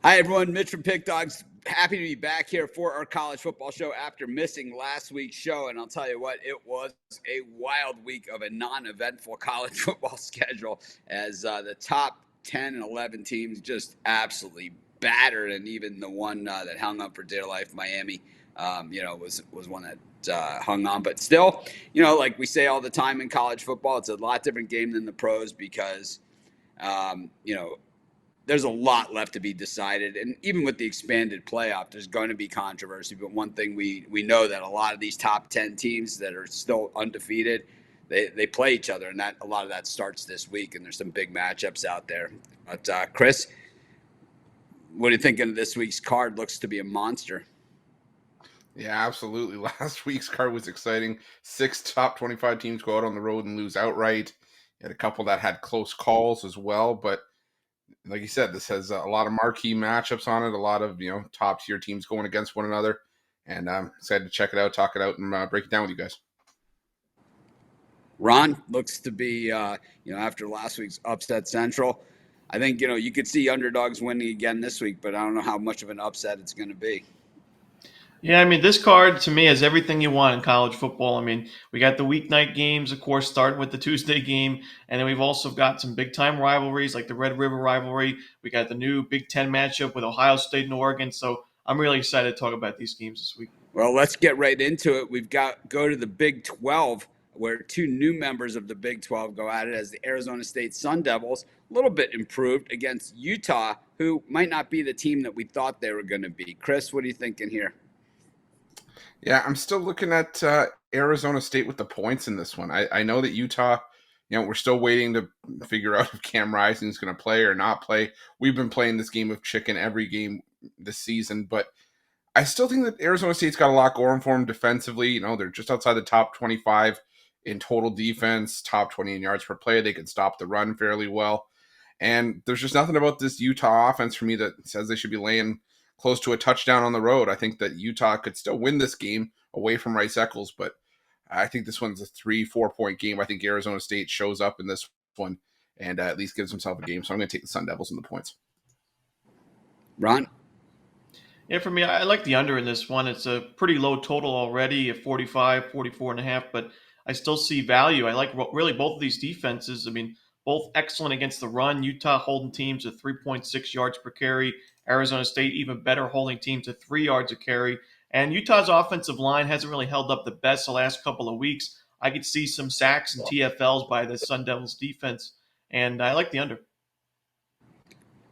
Hi, everyone. Mitch from Pick Dawgz. Happy to be back here for our college football show after missing last week's show. And I'll tell you what, it was a wild week of a non-eventful college football schedule as the top 10 and 11 teams just absolutely battered. And even the one that hung up for dear life, Miami, was one that hung on. But still, like we say all the time in college football, it's a lot different game than the pros because, um, you know, there's a lot left to be decided. And even with the expanded playoff, there's going to be controversy. But one thing we know that a lot of these top 10 teams that are still undefeated, they play each other. And that a lot of that starts this week. And there's some big matchups out there. But Chris, what are you thinking of this week's card? Looks to be a monster. Yeah, absolutely. Last week's card was exciting. 6 top 25 teams go out on the road and lose outright. You had a couple that had close calls as well, but like you said, this has a lot of marquee matchups on it, a lot of top tier teams going against one another, and I'm excited to check it out, talk it out, and break it down with you guys. Ron looks to be, after last week's upset central, I think, you could see underdogs winning again this week, but I don't know how much of an upset it's going to be. Yeah, I mean, this card to me has everything you want in college football. I mean, we got the weeknight games, of course, starting with the Tuesday game, and then we've also got some big time rivalries like the Red River rivalry. We got the new Big Ten matchup with Ohio State and Oregon. So I'm really excited to talk about these games this week. Well, let's get right into it. We've got go to the Big 12, where two new members of the Big 12 go at it as the Arizona State Sun Devils, a little bit improved against Utah, who might not be the team that we thought they were going to be. Chris, what are you thinking here? Yeah, I'm still looking at Arizona State with the points in this one. I know that Utah, we're still waiting to figure out if Cam Rising is going to play or not play. We've been playing this game of chicken every game this season, but I still think that Arizona State's got a lot going for them defensively. They're just outside the top 25 in total defense, top 20 in yards per play. They can stop the run fairly well. And there's just nothing about this Utah offense for me that says they should be laying close to a touchdown on the road. I think that Utah could still win this game away from Rice Eccles, but I think this one's a 3-4 point game. I think Arizona State shows up in this one and at least gives himself a game. So I'm going to take the Sun Devils in the points. Ron? Yeah, for me, I like the under in this one. It's a pretty low total already at 45, 44 and a half, but I still see value. I like really both of these defenses. I mean, both excellent against the run. Utah holding teams at 3.6 yards per carry. Arizona State even better holding teams at 3 yards a carry. And Utah's offensive line hasn't really held up the best the last couple of weeks. I could see some sacks and TFLs by the Sun Devils defense, and I like the under.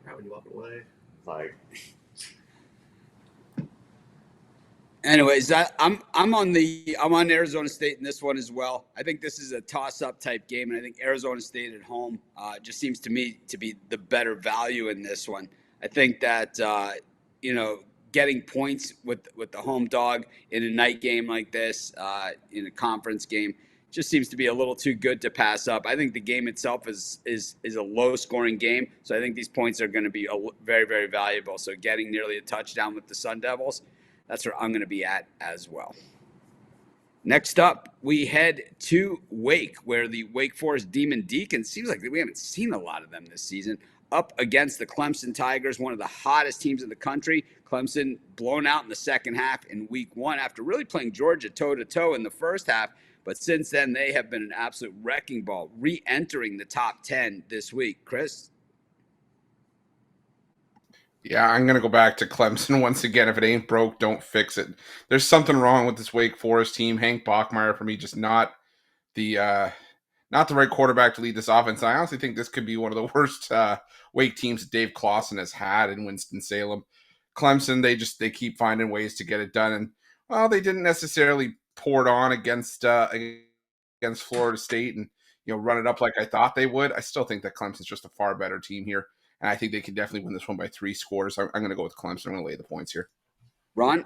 Right when you walk away, like. Anyways, I'm on Arizona State in this one as well. I think this is a toss-up type game, and I think Arizona State at home just seems to me to be the better value in this one. I think that getting points with the home dog in a night game like this, in a conference game, just seems to be a little too good to pass up. I think the game itself is a low-scoring game, so I think these points are going to be very, very valuable. So getting nearly a touchdown with the Sun Devils, that's where I'm going to be at as well. Next up, we head to Wake, where the Wake Forest Demon Deacons, seems like we haven't seen a lot of them this season, up against the Clemson Tigers, one of the hottest teams in the country. Clemson blown out in the second half in week one after really playing Georgia toe-to-toe in the first half. But since then, they have been an absolute wrecking ball, re-entering the top 10 this week. Chris? Yeah, I'm going to go back to Clemson once again. If it ain't broke, don't fix it. There's something wrong with this Wake Forest team. Hank Bachmeier, for me, just not the right quarterback to lead this offense. I honestly think this could be one of the worst Wake teams that Dave Clawson has had in Winston-Salem. Clemson, they keep finding ways to get it done. And, well, they didn't necessarily pour it on against Florida State and run it up like I thought they would. I still think that Clemson's just a far better team here. And I think they can definitely win this one by 3 scores. I'm going to go with Clemson. I'm going to lay the points here. Ron?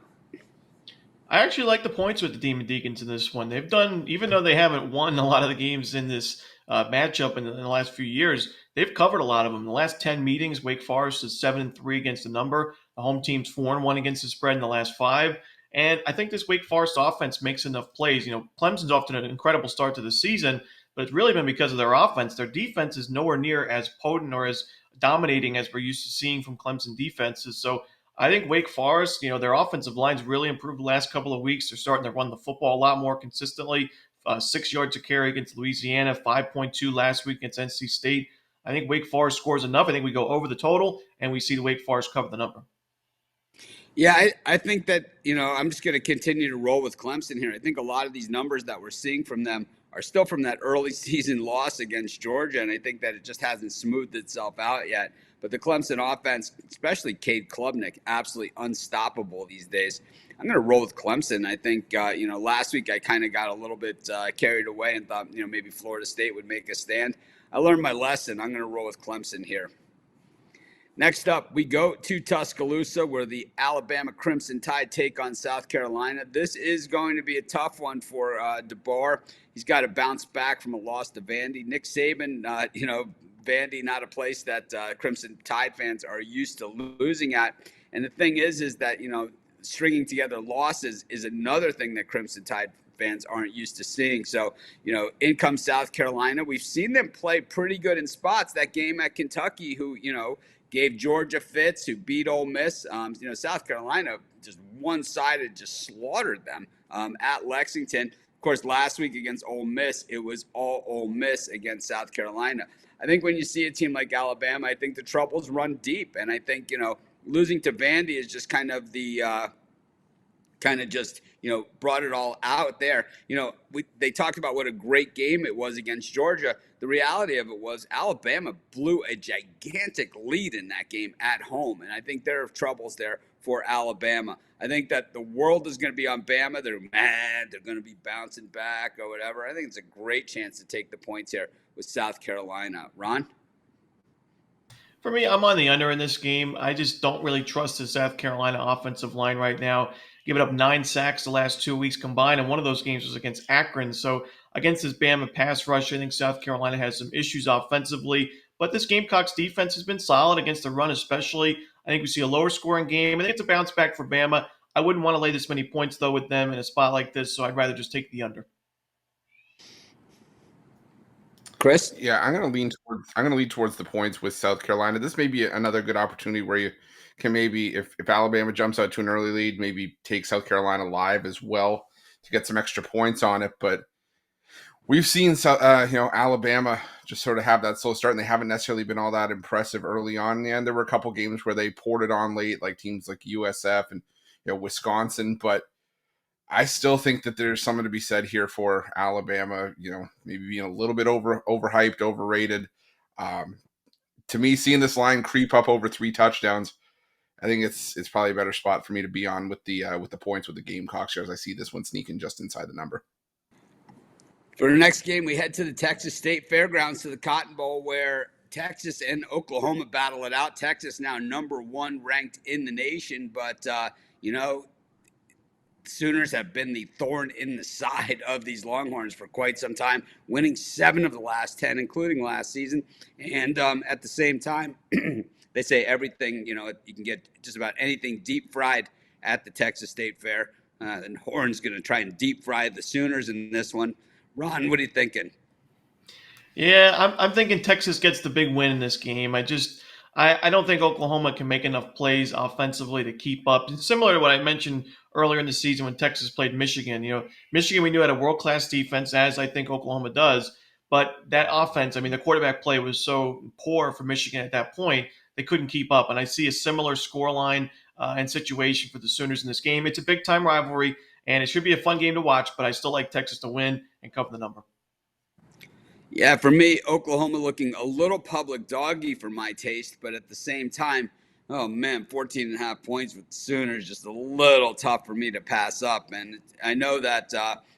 I actually like the points with the Demon Deacons in this one. They've done, even though they haven't won a lot of the games in this matchup in the last few years, they've covered a lot of them. In the last 10 meetings, Wake Forest is 7-3 against the number. The home team's 4-1 against the spread in the last 5. And I think this Wake Forest offense makes enough plays. Clemson's off to an incredible start to the season, but it's really been because of their offense. Their defense is nowhere near as potent or as dominating as we're used to seeing from Clemson defenses. So I think Wake Forest, their offensive line's really improved the last couple of weeks. They're starting to run the football a lot more consistently. 6 yards a carry against Louisiana, 5.2 last week against NC State. I think Wake Forest scores enough. I think we go over the total, and we see the Wake Forest cover the number. Yeah, I think that, I'm just going to continue to roll with Clemson here. I think a lot of these numbers that we're seeing from them are still from that early season loss against Georgia, and I think that it just hasn't smoothed itself out yet. But the Clemson offense, especially Cade Klubnik, absolutely unstoppable these days. I'm going to roll with Clemson. I think, last week I kind of got a little bit carried away and thought, maybe Florida State would make a stand. I learned my lesson. I'm going to roll with Clemson here. Next up, we go to Tuscaloosa, where the Alabama Crimson Tide take on South Carolina. This is going to be a tough one for DeBoer. He's got to bounce back from a loss to Vandy. Nick Saban, Vandy, not a place that Crimson Tide fans are used to losing at. And the thing is that, stringing together losses is another thing that Crimson Tide fans aren't used to seeing. So, in comes South Carolina. We've seen them play pretty good in spots. That game at Kentucky, who, gave Georgia fits, who beat Ole Miss. South Carolina just one-sided, just slaughtered them at Lexington. Of course, last week against Ole Miss, it was all Ole Miss against South Carolina. I think when you see a team like Alabama, I think the troubles run deep. And I think, losing to Vandy is just kind of the brought it all out there. They talked about what a great game it was against Georgia. The reality of it was Alabama blew a gigantic lead in that game at home. And I think there are troubles there for Alabama. I think that the world is going to be on Bama. They're mad. They're going to be bouncing back or whatever. I think it's a great chance to take the points here with South Carolina. Ron? For me, I'm on the under in this game. I just don't really trust the South Carolina offensive line right now. Giving up 9 sacks the last 2 weeks combined, and one of those games was against Akron. So against this Bama pass rush, I think South Carolina has some issues offensively. But this Gamecocks defense has been solid against the run especially. I think we see a lower scoring game. I think it's a bounce back for Bama. I wouldn't want to lay this many points, though, with them in a spot like this, so I'd rather just take the under. Chris? Yeah, I'm going to lean towards the points with South Carolina. This may be another good opportunity where you can maybe, if Alabama jumps out to an early lead, maybe take South Carolina live as well to get some extra points on it. But we've seen Alabama just sort of have that slow start, and they haven't necessarily been all that impressive early on. And there were a couple games where they poured it on late, like teams like USF and Wisconsin. But I still think that there's something to be said here for Alabama, maybe being a little bit overhyped, overrated. To me, seeing this line creep up over 3 touchdowns, I think it's probably a better spot for me to be on with the points with the Gamecocks here, as I see this one sneaking just inside the number. For the next game, we head to the Texas State Fairgrounds, to the Cotton Bowl, where Texas and Oklahoma battle it out. Texas now number 1 ranked in the nation, but Sooners have been the thorn in the side of these Longhorns for quite some time, winning 7 of the last 10, including last season. And at the same time, they say everything, you can get just about anything deep fried at the Texas State Fair. And Horn's going to try and deep fry the Sooners in this one. Ron, what are you thinking? Yeah, I'm thinking Texas gets the big win in this game. I don't think Oklahoma can make enough plays offensively to keep up. It's similar to what I mentioned earlier in the season when Texas played Michigan. Michigan we knew had a world-class defense, as I think Oklahoma does. But that offense, the quarterback play was so poor for Michigan at that point, they couldn't keep up. And I see a similar scoreline and situation for the Sooners in this game. It's a big-time rivalry, and it should be a fun game to watch, but I still like Texas to win and cover the number. Yeah, for me, Oklahoma looking a little public doggy for my taste, but at the same time, 14.5 points with the Sooners, just a little tough for me to pass up. And I know that,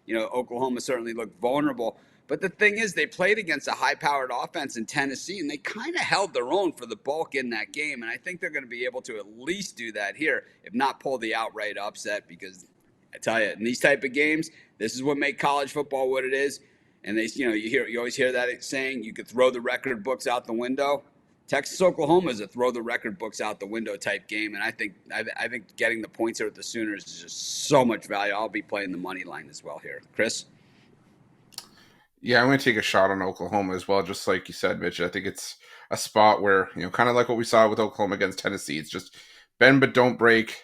Oklahoma certainly looked vulnerable. But the thing is, they played against a high-powered offense in Tennessee, and they kind of held their own for the bulk in that game. And I think they're going to be able to at least do that here, if not pull the outright upset, because I tell you, in these type of games, this is what makes college football what it is. And you always hear that saying, you could throw the record books out the window. Texas Oklahoma is a throw the record books out the window type game, and I think getting the points here with the Sooners is just so much value. I'll be playing the money line as well here. Chris? Yeah, I'm going to take a shot on Oklahoma as well, just like you said, Mitch. I think it's a spot where, kind of like what we saw with Oklahoma against Tennessee. It's just bend but don't break,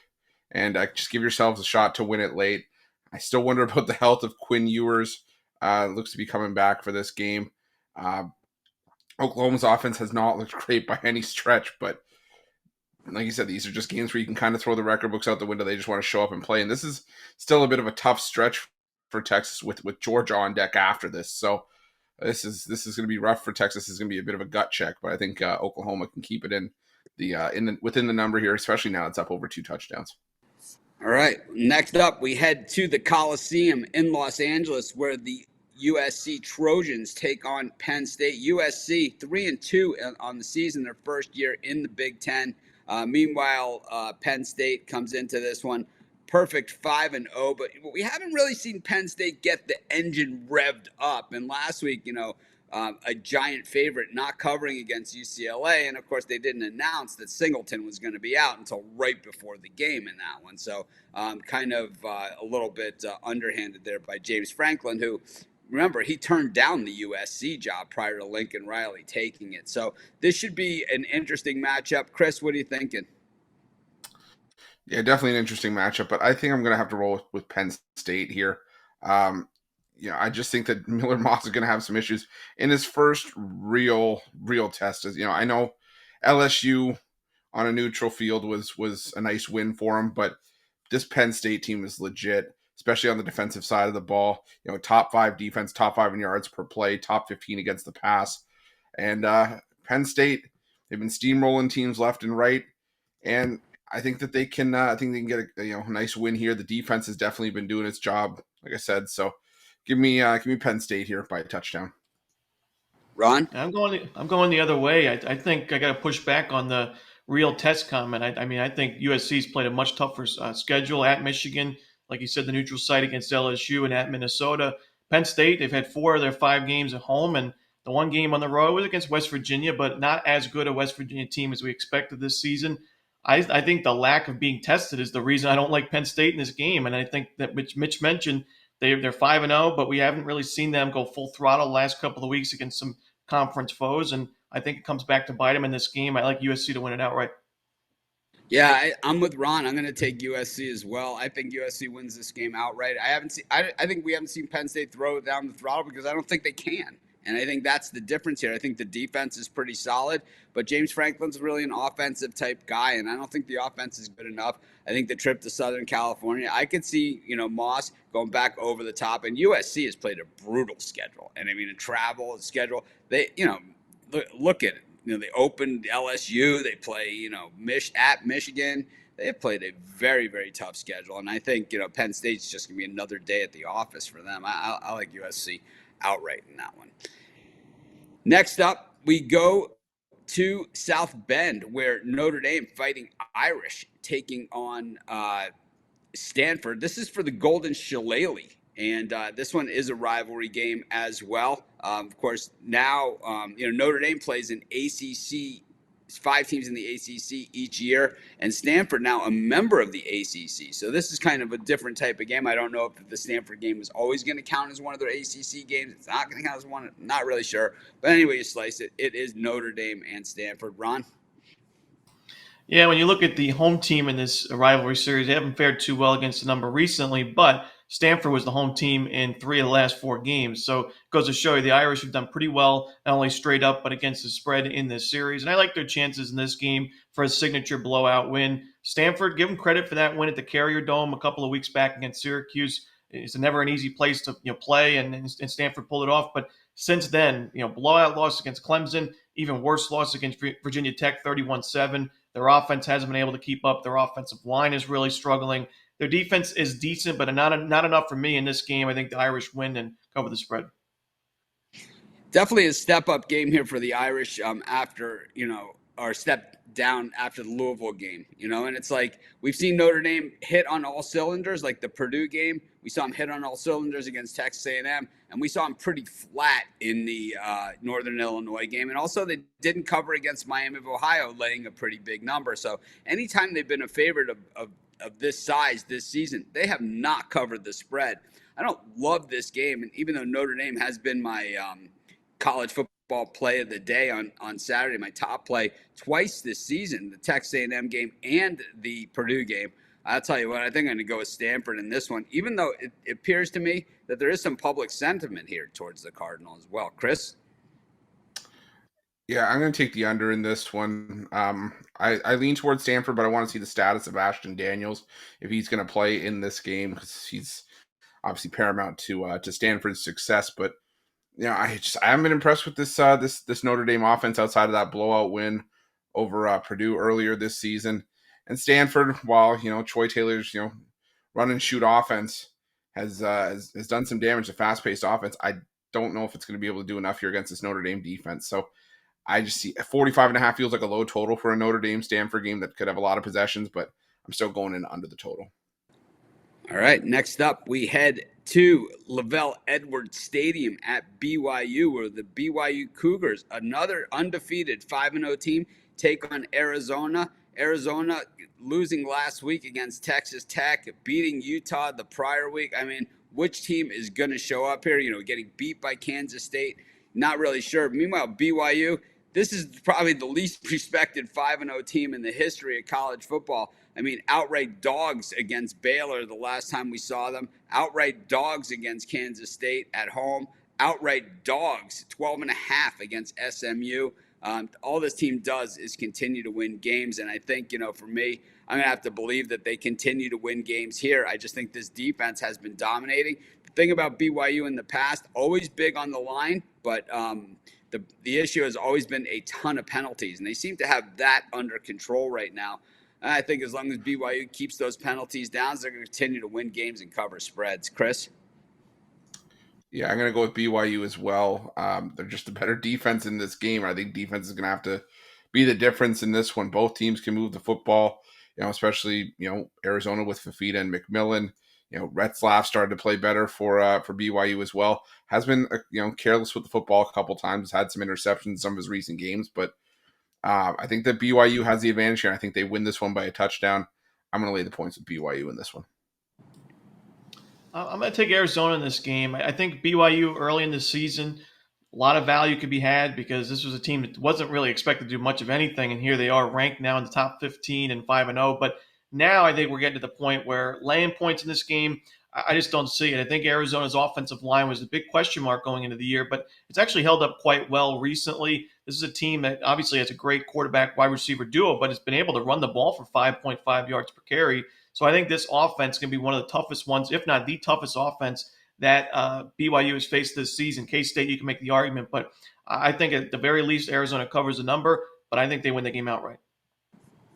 and just give yourselves a shot to win it late. I still wonder about the health of Quinn Ewers. Looks to be coming back for this game. Oklahoma's offense has not looked great by any stretch, but like you said, these are just games where you can kind of throw the record books out the window. They just want to show up and play. And this is still a bit of a tough stretch for Texas with Georgia on deck after this. So this is going to be rough for Texas. This is going to be a bit of a gut check, but I think Oklahoma can keep it within the number here, especially now it's up over 2 touchdowns. All right. Next up, we head to the Coliseum in Los Angeles, where the USC Trojans take on Penn State. USC 3-2 on the season, their first year in the Big Ten. Meanwhile, Penn State comes into this one perfect 5-0, but we haven't really seen Penn State get the engine revved up. And last week, a giant favorite not covering against UCLA, and of course they didn't announce that Singleton was going to be out until right before the game in that one. So kind of a little bit underhanded there by James Franklin, who, remember, he turned down the USC job prior to Lincoln Riley taking it. So this should be an interesting matchup. Chris, what are you thinking? Yeah, definitely an interesting matchup, but I think I'm going to have to roll with Penn State here. I just think that Miller Moss is going to have some issues in his first real test. I know LSU on a neutral field was a nice win for him, but this Penn State team is legit, especially on the defensive side of the ball. Top 5 defense, top 5 in yards per play, top 15 against the pass. And Penn State, they've been steamrolling teams left and right, and I think that they can get a nice win here. The defense has definitely been doing its job, like I said. So give me Penn State here by a touchdown. Ron? I'm going the other way. I think I got to push back on the real test comment. I think USC's played a much tougher schedule at Michigan, like you said, the neutral site against LSU, and at Minnesota. Penn State, they've had 4 of their 5 games at home, and the one game on the road was against West Virginia, but not as good a West Virginia team as we expected this season. I think the lack of being tested is the reason I don't like Penn State in this game. And I think that Mitch mentioned they're 5-0, but we haven't really seen them go full throttle the last couple of weeks against some conference foes. And I think it comes back to bite them in this game. I like USC to win it outright. Yeah, I'm with Ron. I'm going to take USC as well. I think USC wins this game outright. I think we haven't seen Penn State throw it down the throttle because I don't think they can. And I think that's the difference here. I think the defense is pretty solid, but James Franklin's really an offensive type guy, and I don't think the offense is good enough. I think the trip to Southern California, I could see, Moss going back over the top, and USC has played a brutal schedule. And I mean, a travel schedule, they, look at it. They opened LSU, they play, at Michigan. They have played a very, very tough schedule, and I think, Penn State's just going to be another day at the office for them. I like USC outright in that one. Next up, we go to South Bend, where Notre Dame fighting Irish, taking on Stanford. This is for the Golden Shillelagh, and this one is a rivalry game as well. Of course, now Notre Dame plays an ACC. 5 teams in the ACC each year, and Stanford now a member of the ACC. So this is kind of a different type of game. I don't know if the Stanford game is always going to count as one of their ACC games. It's not going to count as one. Not really sure. But anyway, you slice it. It is Notre Dame and Stanford. Ron? Yeah, when you look at the home team in this rivalry series, they haven't fared too well against the number recently, but Stanford was the home team in 3 of the last 4 games. So it goes to show you the Irish have done pretty well, not only straight up, but against the spread in this series. And I like their chances in this game for a signature blowout win. Stanford, give them credit for that win at the Carrier Dome a couple of weeks back against Syracuse. It's never an easy place to play, and Stanford pulled it off. But since then, blowout loss against Clemson, even worse loss against Virginia Tech, 31-7. Their offense hasn't been able to keep up. Their offensive line is really struggling. Their defense is decent, but not enough for me in this game. I think the Irish win and cover the spread. Definitely a step-up game here for the Irish after, or step down after the Louisville game, and it's like we've seen Notre Dame hit on all cylinders, like the Purdue game. We saw them hit on all cylinders against Texas A&M, and we saw them pretty flat in the Northern Illinois game. And also they didn't cover against Miami of Ohio, laying a pretty big number. So anytime they've been a favorite of this size this season, they have not covered the spread. I don't love this game, and even though Notre Dame has been my college football football play of the day on Saturday, my top play twice this season, the Texas A&M game and the Purdue game. I'll tell you what, I think I'm going to go with Stanford in this one, even though it appears to me that there is some public sentiment here towards the Cardinals as well. Chris? Yeah, I'm going to take the under in this one. I lean towards Stanford, but I want to see the status of Ashton Daniels if he's going to play in this game, because he's obviously paramount to Stanford's success. But I haven't been impressed with this Notre Dame offense outside of that blowout win over Purdue earlier this season. And Stanford, while Troy Taylor's run and shoot offense has done some damage to fast paced offense, I don't know if it's going to be able to do enough here against this Notre Dame defense. So I just see 45.5 feels like a low total for a Notre Dame Stanford game that could have a lot of possessions, but I'm still going in under the total. All right, next up, we head to Lavelle Edwards Stadium at BYU, where the BYU Cougars, another undefeated 5-0 team, take on Arizona. Arizona losing last week against Texas Tech, beating Utah the prior week. I mean, which team is going to show up here? Getting beat by Kansas State, not really sure. Meanwhile, BYU, this is probably the least respected 5-0 team in the history of college football. I mean, outright dogs against Baylor the last time we saw them. Outright dogs against Kansas State at home. Outright dogs, 12.5 against SMU. All this team does is continue to win games. And I think, for me, I'm going to have to believe that they continue to win games here. I just think this defense has been dominating. The thing about BYU in the past, always big on the line, but the issue has always been a ton of penalties. And they seem to have that under control right now. And I think as long as BYU keeps those penalties down, they're going to continue to win games and cover spreads. Chris? Yeah, I'm going to go with BYU as well. They're just a better defense in this game. I think defense is going to have to be the difference in this one. Both teams can move the football, especially, Arizona with Fafita and McMillan. Retzlaff started to play better for BYU as well. Has been, careless with the football a couple times, had some interceptions in some of his recent games, but I think that BYU has the advantage here. I think they win this one by a touchdown. I'm going to lay the points with BYU in this one. I'm going to take Arizona in this game. I think BYU early in the season, a lot of value could be had because this was a team that wasn't really expected to do much of anything, and here they are ranked now in the top 15 and 5-0. But now I think we're getting to the point where laying points in this game, I just don't see it. I think Arizona's offensive line was a big question mark going into the year, but it's actually held up quite well recently. This is a team that obviously has a great quarterback wide receiver duo, but has been able to run the ball for 5.5 yards per carry. So I think this offense can be one of the toughest ones, if not the toughest offense that BYU has faced this season. K-State, you can make the argument, but I think at the very least Arizona covers the number, but I think they win the game outright.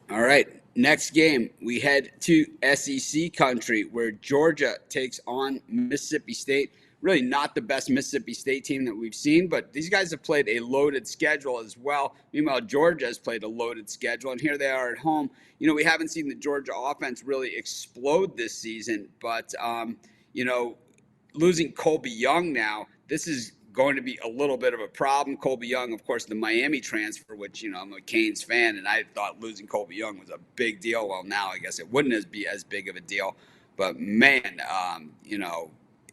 All right, next game, we head to SEC country where Georgia takes on Mississippi State. Really not the best Mississippi State team that we've seen, but these guys have played a loaded schedule as well. Meanwhile, Georgia has played a loaded schedule, and here they are at home. We haven't seen the Georgia offense really explode this season, but, losing Colby Young now, this is going to be a little bit of a problem. Colby Young, of course, the Miami transfer, which, I'm a Canes fan, and I thought losing Colby Young was a big deal. Well, now I guess it wouldn't be as big of a deal. But, man,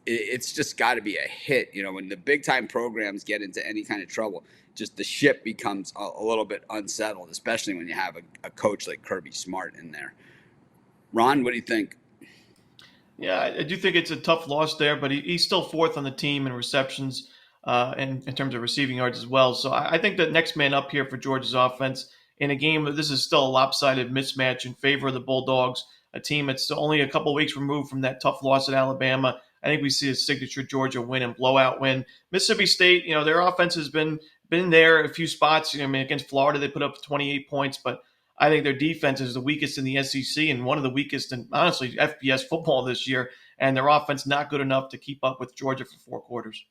it's just got to be a hit. When the big-time programs get into any kind of trouble, just the ship becomes a little bit unsettled, especially when you have a coach like Kirby Smart in there. Ron, what do you think? Yeah, I do think it's a tough loss there, but he's still fourth on the team in receptions and in terms of receiving yards as well. So I think the next man up here for Georgia's offense in a game, this is still a lopsided mismatch in favor of the Bulldogs, a team that's only a couple weeks removed from that tough loss at Alabama. I think we see a signature Georgia win and blowout win. Mississippi State, their offense has been there a few spots. Against Florida, they put up 28 points, but I think their defense is the weakest in the SEC and one of the weakest in, honestly, FBS football this year, and their offense not good enough to keep up with Georgia for 4 quarters.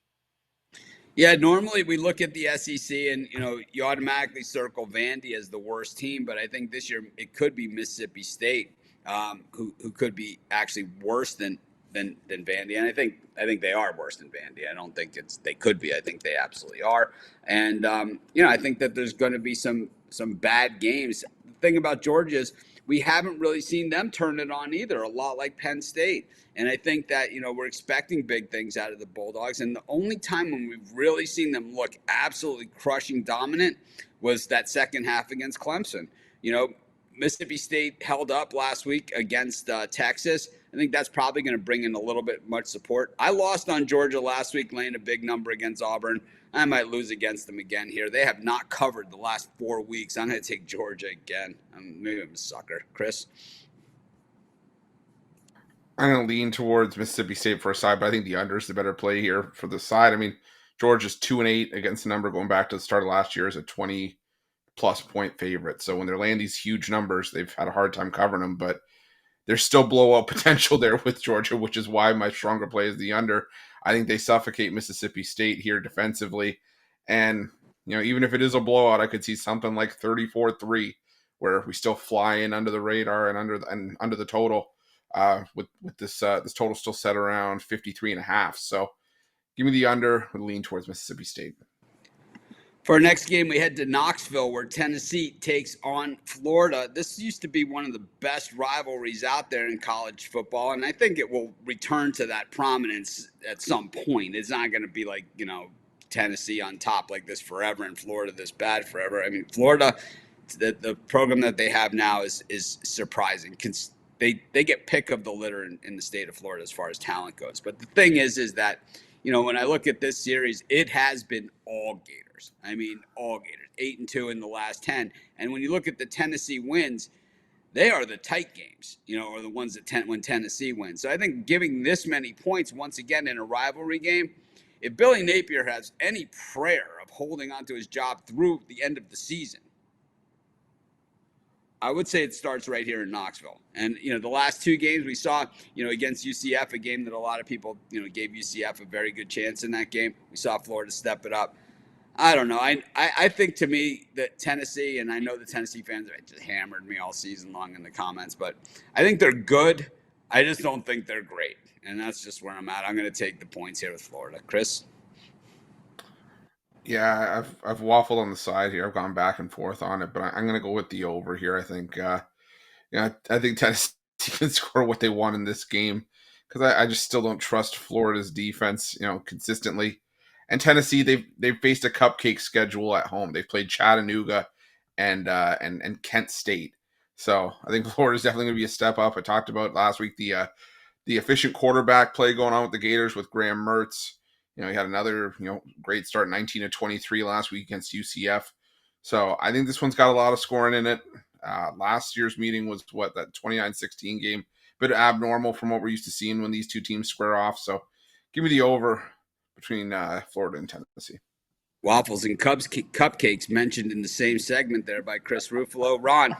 Yeah, normally we look at the SEC and, you automatically circle Vandy as the worst team, but I think this year it could be Mississippi State, who could be actually worse than Vandy, and I think they are worse than Vandy. I don't think they could be. I think they absolutely are, and I think that there's going to be some bad games. The thing about Georgia is we haven't really seen them turn it on either, a lot like Penn State. And I think that, we're expecting big things out of the Bulldogs. And the only time when we've really seen them look absolutely crushing dominant was that second half against Clemson. Mississippi State held up last week against Texas. I think that's probably going to bring in a little bit much support. I lost on Georgia last week, laying a big number against Auburn. I might lose against them again here. They have not covered the last 4 weeks. I'm going to take Georgia again. Maybe I'm a sucker. Chris? I'm going to lean towards Mississippi State for a side, but I think the under is the better play here for the side. I mean, Georgia's 2-8 against the number going back to the start of last year as a 20-plus point favorite. So when they're laying these huge numbers, they've had a hard time covering them, but there's still blowout potential there with Georgia, which is why my stronger play is the under. I think they suffocate Mississippi State here defensively. And, even if it is a blowout, I could see something like 34-3, where we still fly in under the radar and under the total, with this total still set around 53.5. So give me the under with a lean towards Mississippi State. For our next game, we head to Knoxville, where Tennessee takes on Florida. This used to be one of the best rivalries out there in college football, and I think it will return to that prominence at some point. It's not going to be like, Tennessee on top like this forever and Florida this bad forever. I mean, Florida, the program that they have now is surprising. They get pick of the litter in the state of Florida as far as talent goes. But the thing is that, when I look at this series, it has been all Gators. I mean, all Gators. 8-2 in the last 10. And when you look at the Tennessee wins, they are the tight games, or the ones that when Tennessee wins. So I think giving this many points once again in a rivalry game, if Billy Napier has any prayer of holding on to his job through the end of the season, I would say it starts right here in Knoxville. And, the last 2 games we saw, against UCF, a game that a lot of people, gave UCF a very good chance in that game. We saw Florida step it up. I don't know. I think, to me, that Tennessee, and I know the Tennessee fans have just hammered me all season long in the comments, but I think they're good. I just don't think they're great. And that's just where I'm at. I'm going to take the points here with Florida. Chris? Yeah, I've waffled on the side here. I've gone back and forth on it, but I'm going to go with the over here. I think, I think Tennessee can score what they want in this game, because I just still don't trust Florida's defense, consistently. And Tennessee, they've faced a cupcake schedule at home. They've played Chattanooga and Kent State. So I think Florida's definitely going to be a step up. I talked about last week the efficient quarterback play going on with the Gators with Graham Mertz. He had another, great start, 19-23 last week against UCF. So I think this one's got a lot of scoring in it. Last year's meeting was that 29-16 game, bit abnormal from what we're used to seeing when these two teams square off. So give me the over between Florida and Tennessee. Waffles and cupcakes mentioned in the same segment there by Chris Ruffalo. Ron.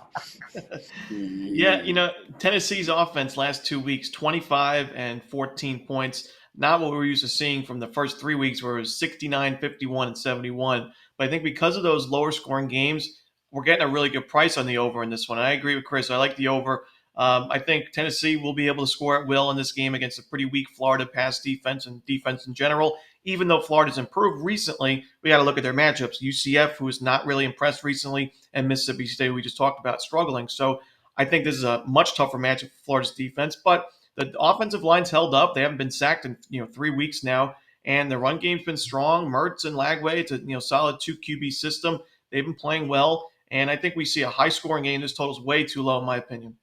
Yeah, Tennessee's offense last 2 weeks, 25 and 14 points. Not what we're used to seeing from the first 3 weeks, where it was 69, 51, and 71. But I think because of those lower scoring games, we're getting a really good price on the over in this one. I agree with Chris. I like the over. I think Tennessee will be able to score at will in this game against a pretty weak Florida pass defense and defense in general. Even though Florida's improved recently, we got to look at their matchups. UCF, who is not really impressed recently, and Mississippi State, we just talked about, struggling. So I think this is a much tougher matchup for Florida's defense. But the offensive line's held up. They haven't been sacked in 3 weeks now, and the run game's been strong. Mertz and Lagway, it's a solid 2 QB system. They've been playing well, and I think we see a high-scoring game. This total's way too low, in my opinion.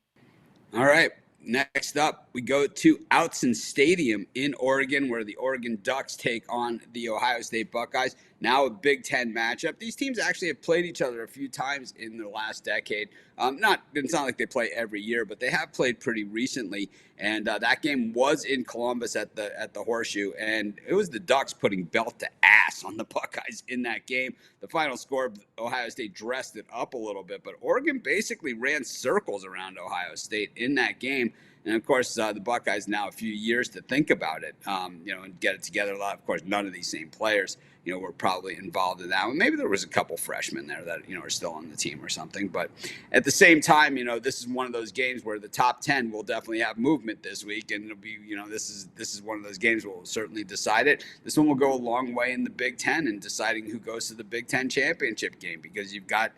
All right. Next up, we go to Outson Stadium in Oregon, where the Oregon Ducks take on the Ohio State Buckeyes. Now a Big Ten matchup. These teams actually have played each other a few times in the last decade. It's not like they play every year, but they have played pretty recently. And that game was in Columbus at the Horseshoe, and it was the Ducks putting belt to ass on the Buckeyes in that game. The final score, Ohio State dressed it up a little bit, but Oregon basically ran circles around Ohio State in that game. And, of course, the Buckeyes now a few years to think about it, and get it together. Of course, none of these same players, were probably involved in that one. Maybe there was a couple freshmen there that, are still on the team or something. But at the same time, this is one of those games where the top 10 will definitely have movement this week. And it'll be, this is one of those games where we'll certainly decide it. This one will go a long way in the Big Ten in deciding who goes to the Big Ten championship game, because you've got,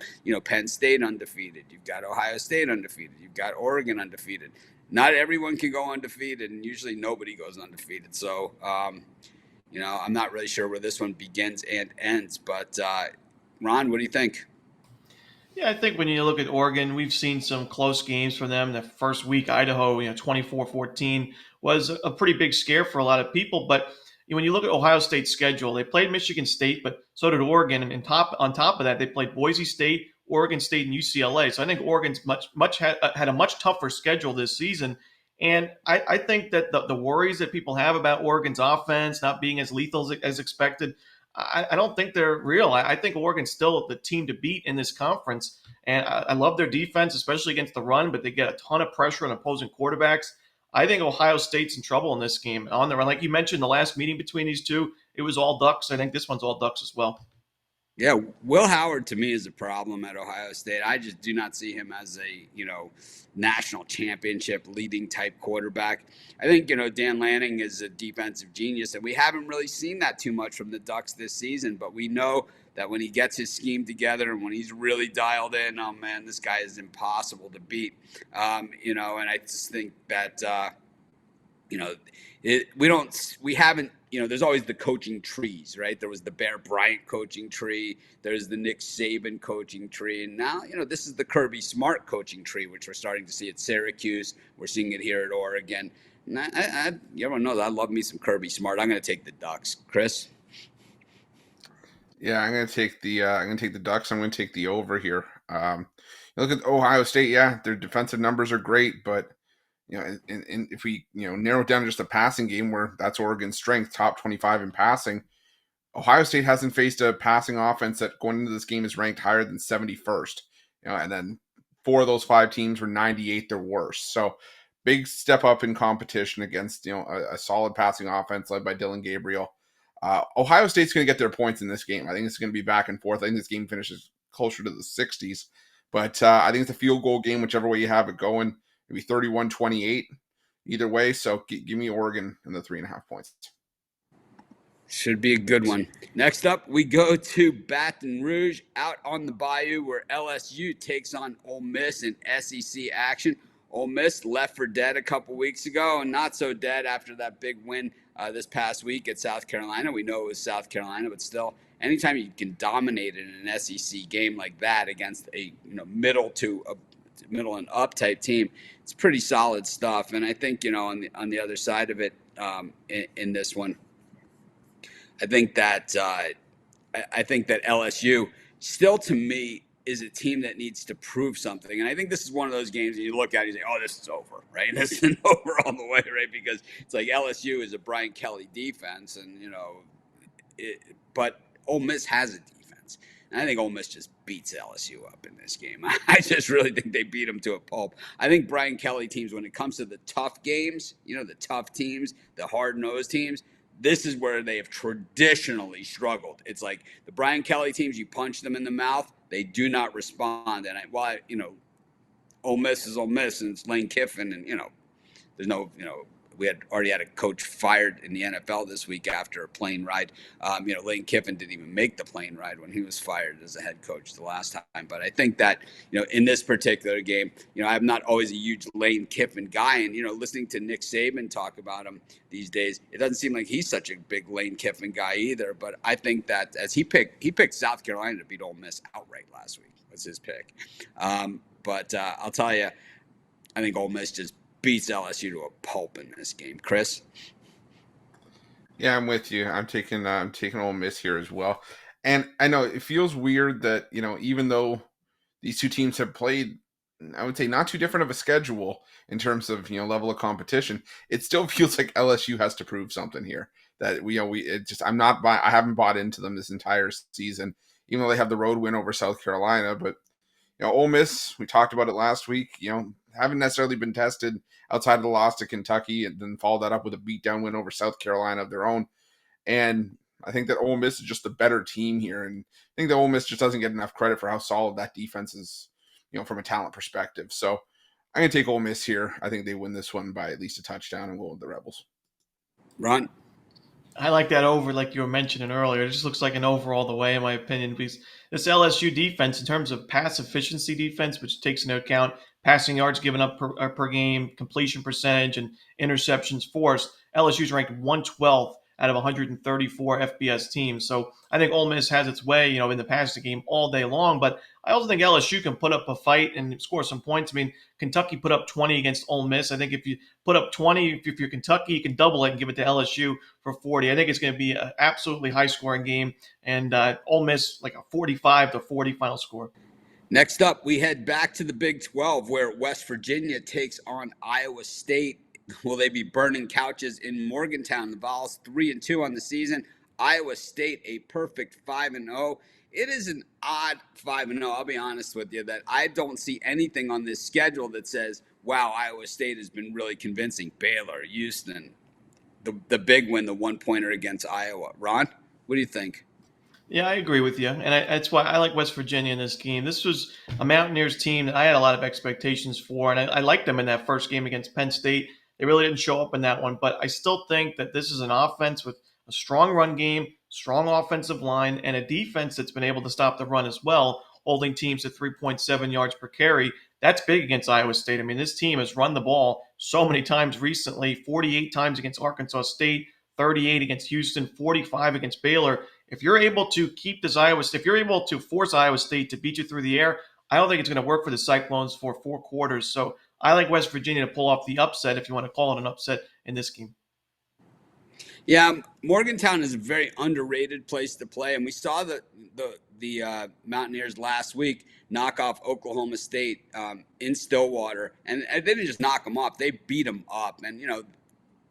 Penn State undefeated. You've got Ohio State undefeated. You've got Oregon undefeated. Not everyone can go undefeated, and usually nobody goes undefeated. So, I'm not really sure where this one begins and ends. But, Ron, what do you think? Yeah, I think when you look at Oregon, we've seen some close games for them. The first week, Idaho, 24-14 was a pretty big scare for a lot of people. But when you look at Ohio State's schedule, they played Michigan State, but so did Oregon. And on top of that, they played Boise State, Oregon State, and UCLA. So I think Oregon's had a much tougher schedule this season. And I think that the worries that people have about Oregon's offense not being as lethal as expected, I don't think they're real. I think Oregon's still the team to beat in this conference. And I love their defense, especially against the run, but they get a ton of pressure on opposing quarterbacks. I think Ohio State's in trouble in this game on the run. Like you mentioned, the last meeting between these two, it was all Ducks. I think this one's all Ducks as well. Yeah, Will Howard to me is a problem at Ohio State. I just do not see him as a, national championship leading type quarterback. I think, Dan Lanning is a defensive genius, and we haven't really seen that too much from the Ducks this season, but we know that when he gets his scheme together and when he's really dialed in, oh man, this guy is impossible to beat. And I just think that, we haven't, there's always the coaching trees, right? There was the Bear Bryant coaching tree. There's the Nick Saban coaching tree. And now, this is the Kirby Smart coaching tree, which we're starting to see at Syracuse. We're seeing it here at Oregon. And everyone knows I love me some Kirby Smart. I'm going to take the Ducks. Chris? Yeah, I'm going to take the Ducks. I'm going to take the over here. Look at Ohio State. Yeah, their defensive numbers are great, but and if we, narrow it down to just a passing game where that's Oregon's strength, top 25 in passing, Ohio State hasn't faced a passing offense that going into this game is ranked higher than 71st. And then 4 of those 5 teams were 98th or worse. So big step up in competition against, a solid passing offense led by Dylan Gabriel. Ohio State's going to get their points in this game. I think it's going to be back and forth. I think this game finishes closer to the 60s, but I think it's a field goal game, whichever way you have it going. Maybe 31-28 either way. So give me Oregon and the 3.5 points. Should be a good one. Next up, we go to Baton Rouge out on the Bayou, where LSU takes on Ole Miss in SEC action. Ole Miss left for dead a couple weeks ago, and not so dead after that big win this past week at South Carolina. We know it was South Carolina, but still, anytime you can dominate in an SEC game like that against a middle and up type team, it's pretty solid stuff. And I think on the other side of it, in this one, I think that LSU still, to me, is a team that needs to prove something. And I think this is one of those games that you look at and you say, oh, this is over, right? This isn't over all the way, right? Because it's like LSU is a Brian Kelly defense, and but Ole Miss has a defense. And I think Ole Miss just beats LSU up in this game. I just really think they beat them to a pulp. I think Brian Kelly teams, when it comes to the tough games, the tough teams, the hard-nosed teams, this is where they have traditionally struggled. It's like the Brian Kelly teams, you punch them in the mouth, they do not respond. And Ole Miss is Ole Miss, and it's Lane Kiffin, and, there's no, we had already had a coach fired in the NFL this week after a plane ride. Lane Kiffin didn't even make the plane ride when he was fired as a head coach the last time. But I think that, in this particular game, I'm not always a huge Lane Kiffin guy. And, listening to Nick Saban talk about him these days, it doesn't seem like he's such a big Lane Kiffin guy either. But I think that as he picked South Carolina to beat Ole Miss outright last week. Was his pick. But I'll tell you, I think Ole Miss just beats LSU to a pulp in this game. Chris? Yeah, I'm with you. I'm taking Ole Miss here as well. And I know it feels weird that, even though these two teams have played, I would say, not too different of a schedule in terms of, level of competition, it still feels like LSU has to prove something here. That I haven't bought into them this entire season, even though they have the road win over South Carolina. But Ole Miss, we talked about it last week, haven't necessarily been tested outside of the loss to Kentucky, and then followed that up with a beatdown win over South Carolina of their own. And I think that Ole Miss is just the better team here, and I think that Ole Miss just doesn't get enough credit for how solid that defense is, from a talent perspective. So I'm going to take Ole Miss here. I think they win this one by at least a touchdown and go with the Rebels. Ron? I like that over, like you were mentioning earlier. It just looks like an over all the way, in my opinion, because this LSU defense, in terms of pass efficiency defense, which takes into account passing yards given up per game, completion percentage, and interceptions forced, LSU's ranked 112th out of 134 FBS teams. So I think Ole Miss has its way, in the passing game all day long. But I also think LSU can put up a fight and score some points. I mean, Kentucky put up 20 against Ole Miss. I think if you put up 20, if you're Kentucky, you can double it and give it to LSU for 40. I think it's going to be an absolutely high-scoring game, and Ole Miss like a 45-40 final score. Next up, we head back to the Big 12, where West Virginia takes on Iowa State. Will they be burning couches in Morgantown? The Vols 3-2 on the season. Iowa State a perfect 5-0. It is an odd 5-0. I'll be honest with you that I don't see anything on this schedule that says, wow, Iowa State has been really convincing. Baylor, Houston, the big win, the 1-pointer against Iowa. Ron, what do you think? Yeah, I agree with you, and that's why I like West Virginia in this game. This was a Mountaineers team that I had a lot of expectations for, and I liked them in that first game against Penn State. They really didn't show up in that one, but I still think that this is an offense with a strong run game, strong offensive line, and a defense that's been able to stop the run as well, holding teams to 3.7 yards per carry. That's big against Iowa State. I mean, this team has run the ball so many times recently, 48 times against Arkansas State, 38 against Houston, 45 against Baylor. If you're able to keep this if you're able to force Iowa State to beat you through the air, I don't think it's going to work for the Cyclones for 4 quarters. So I like West Virginia to pull off the upset, if you want to call it an upset, in this game. Yeah, Morgantown is a very underrated place to play, and we saw the Mountaineers last week knock off Oklahoma State in Stillwater, and they didn't just knock them off; they beat them up. And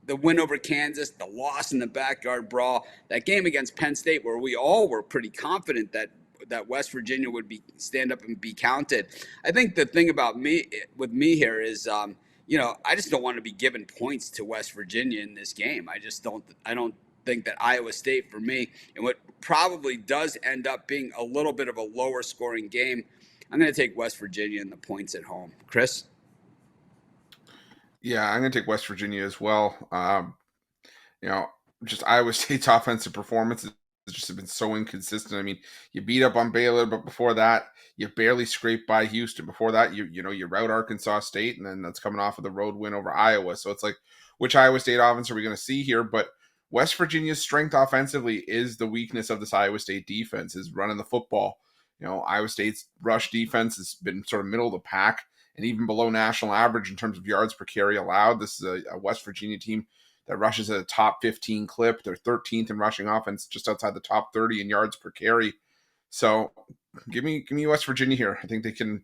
the win over Kansas, the loss in the backyard brawl, that game against Penn State, where we all were pretty confident that West Virginia would stand up and be counted. I think the thing about me here is, I just don't want to be giving points to West Virginia in this game. I don't think that Iowa State, for me, and what probably does end up being a little bit of a lower scoring game, I'm going to take West Virginia and the points at home. Chris? Yeah, I'm going to take West Virginia as well. Just Iowa State's offensive performance has just been so inconsistent. I mean, you beat up on Baylor, but before that, you barely scraped by Houston. Before that, you rout Arkansas State, and then that's coming off of the road win over Iowa. So it's like, which Iowa State offense are we going to see here? But West Virginia's strength offensively is the weakness of this Iowa State defense, is running the football. Iowa State's rush defense has been sort of middle of the pack and even below national average in terms of yards per carry allowed. This is a West Virginia team that rushes at a top 15 clip. They're 13th in rushing offense, just outside the top 30 in yards per carry. So give me West Virginia here. I think they can,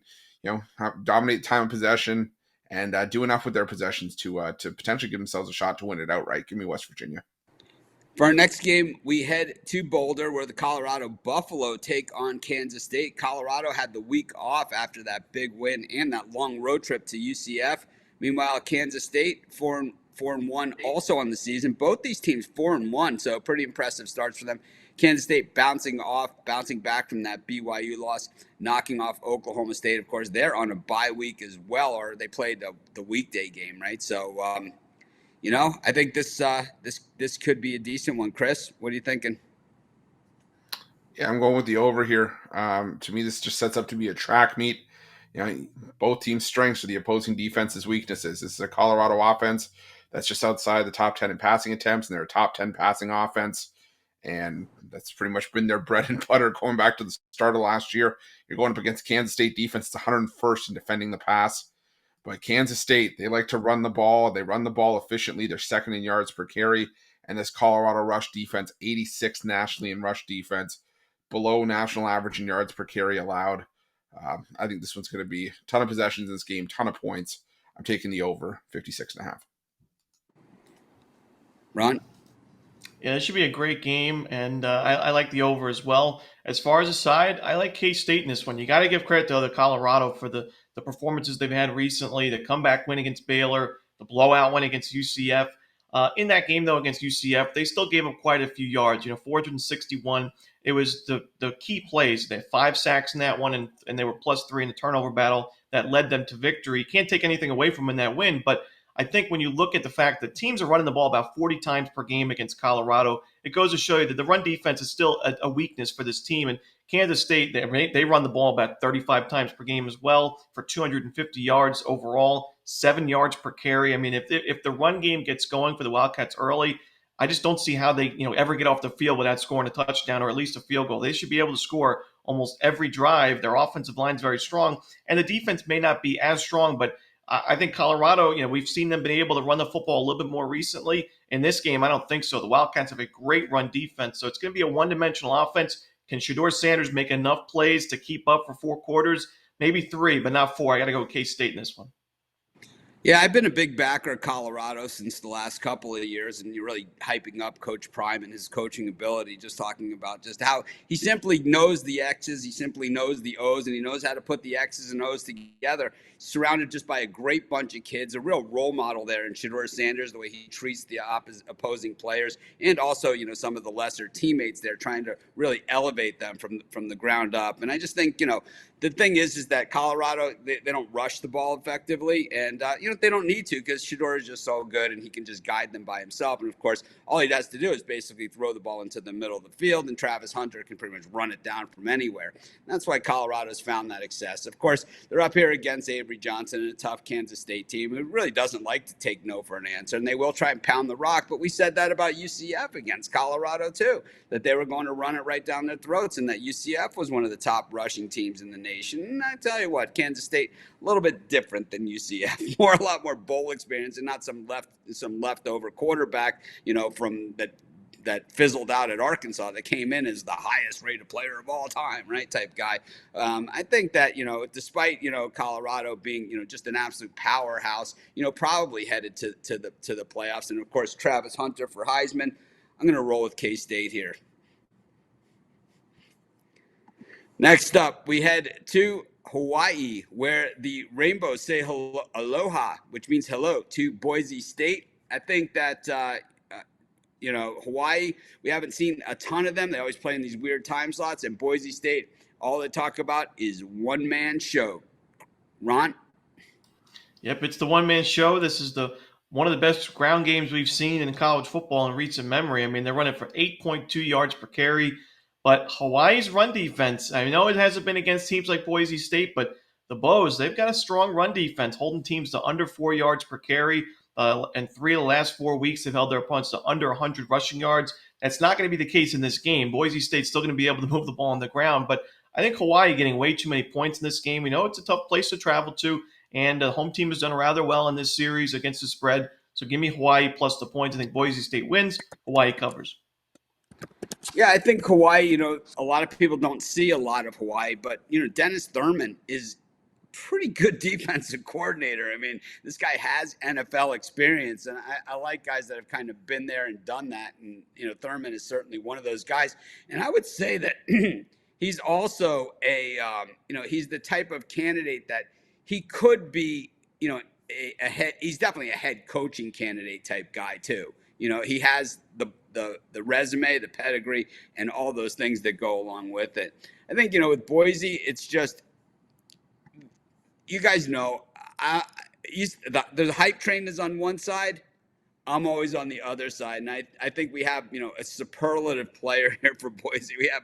dominate time of possession and do enough with their possessions to potentially give themselves a shot to win it outright. Give me West Virginia. For our next game, we head to Boulder, where the Colorado Buffalo take on Kansas State. Colorado had the week off after that big win and that long road trip to UCF. Meanwhile, Kansas State 4-1 also on the season. Both these teams 4-1, so pretty impressive starts for them. Kansas State bouncing back from that BYU loss, knocking off Oklahoma State. Of course, they're on a bye week as well, or they played the weekday game, right? So, I think this could be a decent one. Chris, what are you thinking? Yeah, I'm going with the over here. To me, this just sets up to be a track meet. Both teams' strengths are the opposing defense's weaknesses. This is a Colorado offense that's just outside the top 10 in passing attempts, and they're a top 10 passing offense. And that's pretty much been their bread and butter going back to the start of last year. You're going up against Kansas State defense. It's 101st in defending the pass. But Kansas State, they like to run the ball. They run the ball efficiently. They're second in yards per carry. And this Colorado rush defense, 86th nationally in rush defense, below national average in yards per carry allowed. I think this one's going to be a ton of possessions in this game, ton of points. I'm taking the over, 56.5. Ron? Yeah, this should be a great game, and I like the over as well. As far as a side, I like K-State in this one. You got to give credit to Colorado for the performances they've had recently, the comeback win against Baylor, the blowout win against UCF. In that game, though, against UCF, they still gave up quite a few yards, 461. It was the key plays. They had 5 sacks in that one, and they were +3 in the turnover battle that led them to victory. Can't take anything away from them in that win, but I think when you look at the fact that teams are running the ball about 40 times per game against Colorado, it goes to show you that the run defense is still a weakness for this team. And Kansas State, they run the ball about 35 times per game as well for 250 yards overall, 7 yards per carry. I mean, if the run game gets going for the Wildcats early, I just don't see how they ever get off the field without scoring a touchdown or at least a field goal. They should be able to score almost every drive. Their offensive line is very strong, and the defense may not be as strong, but I think Colorado, we've seen them been able to run the football a little bit more recently. In this game, I don't think so. The Wildcats have a great run defense, so it's going to be a one-dimensional offense. Can Shedeur Sanders make enough plays to keep up for 4 quarters? Maybe 3, but not 4. I got to go with K-State in this one. Yeah, I've been a big backer of Colorado since the last couple of years, and you're really hyping up Coach Prime and his coaching ability, just talking about just how he simply knows the X's, he simply knows the O's, and he knows how to put the X's and O's together. Surrounded just by a great bunch of kids, a real role model there in Shedeur Sanders, the way he treats the opposing players, and also, some of the lesser teammates there, trying to really elevate them from the ground up. And I just think, the thing is that Colorado, they don't rush the ball effectively, and they don't need to, because Shedeur is just so good and he can just guide them by himself. And of course, all he has to do is basically throw the ball into the middle of the field, and Travis Hunter can pretty much run it down from anywhere. And that's why Colorado's found that success. Of course, they're up here against Avery Johnson and a tough Kansas State team who really doesn't like to take no for an answer, and they will try and pound the rock. But we said that about UCF against Colorado too, that they were going to run it right down their throats, and that UCF was one of the top rushing teams in the nation. And I tell you what, Kansas State, a little bit different than UCF, a lot more bowl experience, and not some leftover quarterback, from that fizzled out at Arkansas, that came in as the highest rated player of all time, right, type guy. I think that, despite, Colorado being, just an absolute powerhouse, probably headed to the playoffs. And of course, Travis Hunter for Heisman. I'm going to roll with K-State here. Next up, we head to Hawaii, where the Rainbows say aloha, which means hello, to Boise State. I think that, Hawaii, we haven't seen a ton of them. They always play in these weird time slots. And Boise State, all they talk about is one-man show. Ron? Yep, it's the one-man show. This is one of the best ground games we've seen in college football in recent memory. I mean, they're running for 8.2 yards per carry. But Hawaii's run defense, I know it hasn't been against teams like Boise State, but the Bows, they've got a strong run defense, holding teams to under 4 yards per carry. And 3 of the last 4 weeks, they've held their opponents to under 100 rushing yards. That's not going to be the case in this game. Boise State's still going to be able to move the ball on the ground. But I think Hawaii getting way too many points in this game. We know it's a tough place to travel to, and the home team has done rather well in this series against the spread. So give me Hawaii plus the points. I think Boise State wins. Hawaii covers. Yeah, I think Hawaii, a lot of people don't see a lot of Hawaii, but, Dennis Thurman is pretty good defensive coordinator. I mean, this guy has NFL experience, and I like guys that have kind of been there and done that. And, Thurman is certainly one of those guys. And I would say that he's also he's the type of candidate that he could be, he's definitely a head coaching candidate type guy too. He has the resume, the pedigree, and all those things that go along with it. I think, with Boise, it's just, you guys know, the hype train is on one side. I'm always on the other side. And I think we have, a superlative player here for Boise. We have,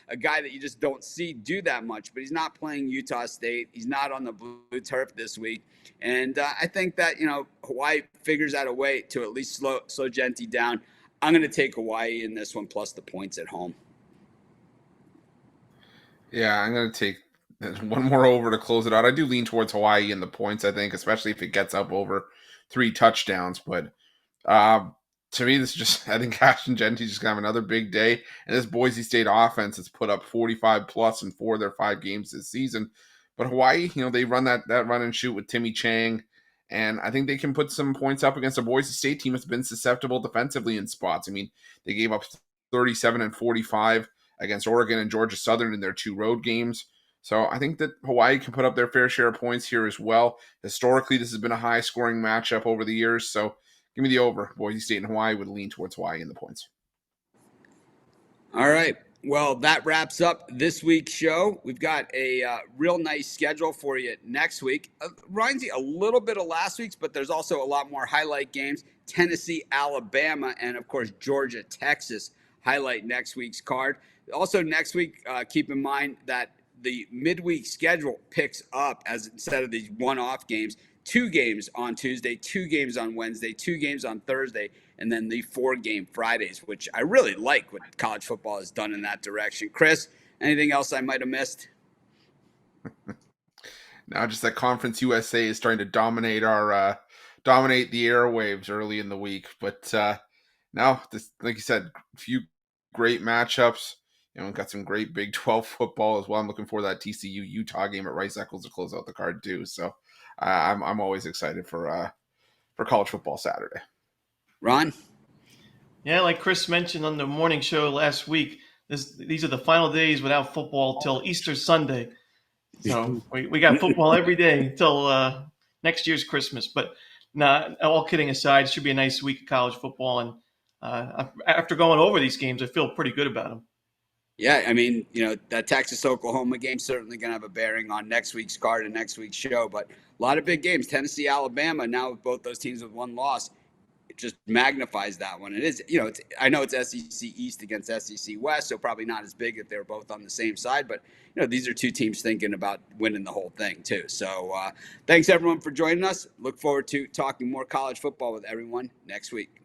a guy that you just don't see do that much, but he's not playing Utah State. He's not on the blue turf this week. And I think that, Hawaii figures out a way to at least slow Genty down. I'm going to take Hawaii in this one plus the points at home. Yeah, I'm going to take one more over to close it out. I do lean towards Hawaii in the points, I think, especially if it gets up over 3 touchdowns. But to me, this is just, I think Cash and Genty just going to have another big day. And this Boise State offense has put up 45 plus in 4 of their 5 games this season. But Hawaii, they run that run and shoot with Timmy Chang. And I think they can put some points up against a Boise State team that's been susceptible defensively in spots. I mean, they gave up 37 and 45 against Oregon and Georgia Southern in their 2 road games. So I think that Hawaii can put up their fair share of points here as well. Historically, this has been a high-scoring matchup over the years. So Give me the over. Boise State and Hawaii would lean towards Hawaii in the points. All right. Well, that wraps up this week's show. We've got a real nice schedule for you next week. Reminds you a little bit of last week's, but there's also a lot more highlight games. Tennessee, Alabama, and of course, Georgia, Texas highlight next week's card. Also, next week, keep in mind that the midweek schedule picks up as instead of these one-off games, 2 games on Tuesday, 2 games on Wednesday, 2 games on Thursday, and then the 4-game Fridays, which I really like what college football has done in that direction. Chris, anything else I might have missed? Now, just that Conference USA is trying to dominate dominate the airwaves early in the week, but now, this, like you said, a few great matchups. We've got some great Big 12 football as well. I'm looking for that TCU Utah game at Rice Eccles to close out the card too. So I'm always excited for college football Saturday. Ron? Yeah, like Chris mentioned on the morning show last week, these are the final days without football till Easter Sunday. So we got football every day until next year's Christmas. But all kidding aside, it should be a nice week of college football. And after going over these games, I feel pretty good about them. Yeah, I mean, that Texas-Oklahoma game certainly going to have a bearing on next week's card and next week's show. But a lot of big games. Tennessee, Alabama, now with both those teams with 1 loss, it just magnifies that one. It is, I know it's SEC East against SEC West, so probably not as big if they're both on the same side. But, these are 2 teams thinking about winning the whole thing, too. So thanks, everyone, for joining us. Look forward to talking more college football with everyone next week.